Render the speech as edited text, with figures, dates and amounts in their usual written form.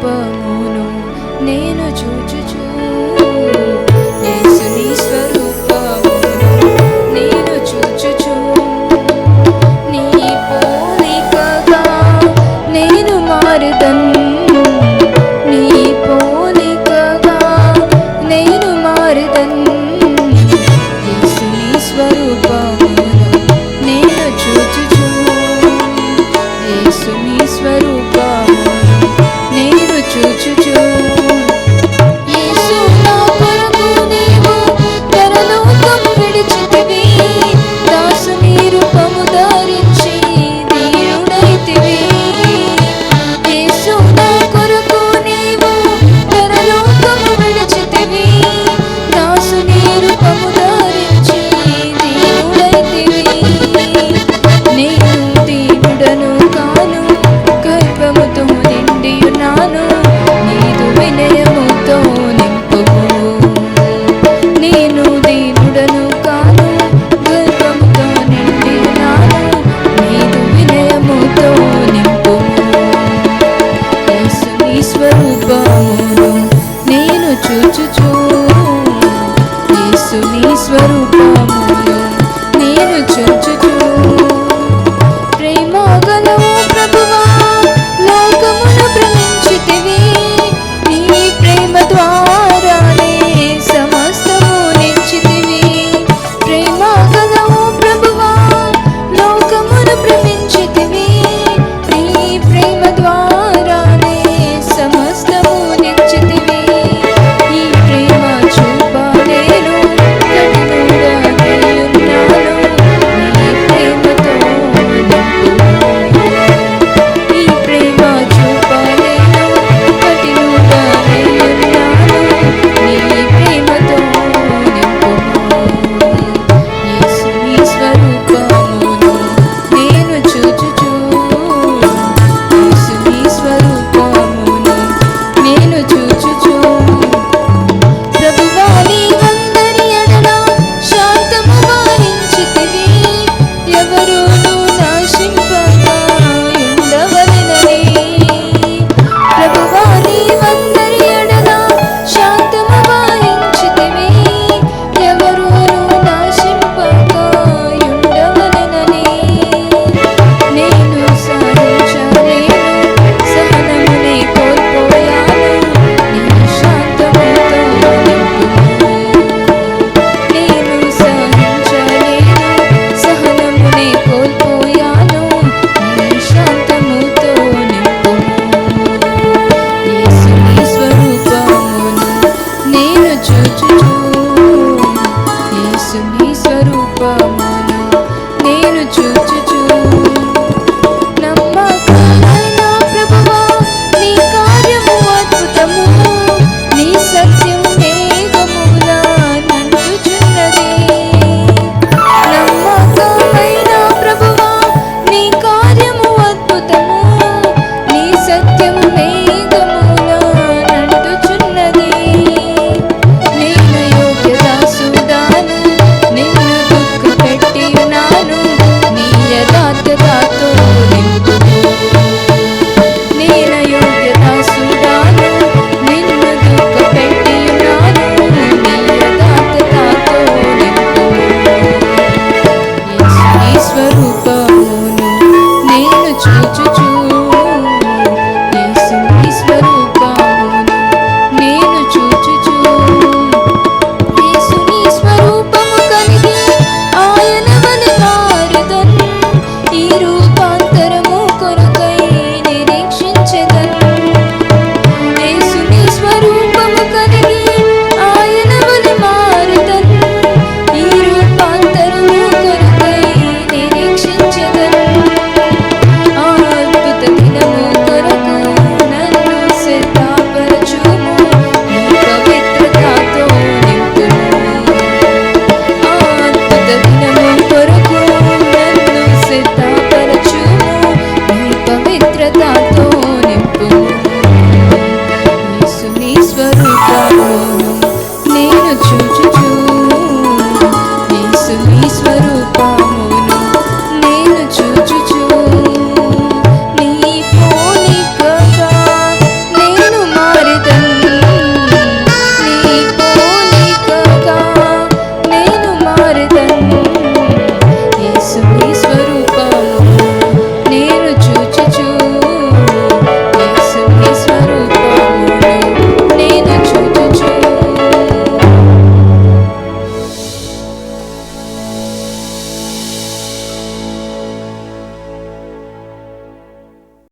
స్వరూపమును నేను చూచుచు యేసుని స్వరూపమును నేను చూచుచు నీ పోలికగా నేను మారుదన్ నీ పోలికగా నేను మారుదన్ యేసుని స్వరూపమును నేను చూచుచు యేసుని స్వరూపమును నేను చూచుచు యేసు నా కొరకు నీవు పరలోకం విడిచితివి దాసుని రూపము ధరించి దీనుడైతివి యేసు నా కొరకు నీవు పరలోకం విడిచితివి దాసుని రూపము ధరించి దీనుడైతివి నేను దీనుడను కాను గర్వముతో నిండియున్నాను నీదు వినయముతో నింపుము నేను దీనుడను కాను గర్వముతో నిండియున్నాను నీదు వినయముతో నింపుము యేసుని స్వరూపమును నేను చూచుచు యేసుని స్వరూపమును నేను చూచుచు ప్రేమ గలవు ప్రభువా లోకమును ప్రేమించితివి నీ ప్రేమ ద్వారానే సమస్తము నిలిచితివి ప్రేమ గలవు ప్రభువా లోకమును ప్రేమించితివి నీ ప్రేమ ద్వారానే సమస్తము నిలిచితివి ఈ ప్రేమ చూపలేను కఠినుడా నేయున్నాను నీ ప్రేమతో ఈ ప్రేమ చూపలేను కఠినుడా నేయున్నాను నీ ప్రేమతో నింపుము యేసుని స్వరూపమును నేను చూచుచు యేసుని స్వరూపమును నేను చూచుచు ప్రభువా నీవందరి ఎడల శాంతము వహించితివి ఎవరునూ నాశింపక ఉండవలెనని ప్రభువా నీవందరి ఎడల శాంతము వహించితివి ఎవరునూ నాశింపక ఉండవలెనని నేను సహించలేను సహనమునే కోల్పోయాను నీ శాంతముతో నింపుము నేను సహించలేను సహనమునే కోల్పోయాను నీ శాంతముతో నింపుము యేసుని స్వరూపమును నేను చూచుచు యేసుని స్వరూపమును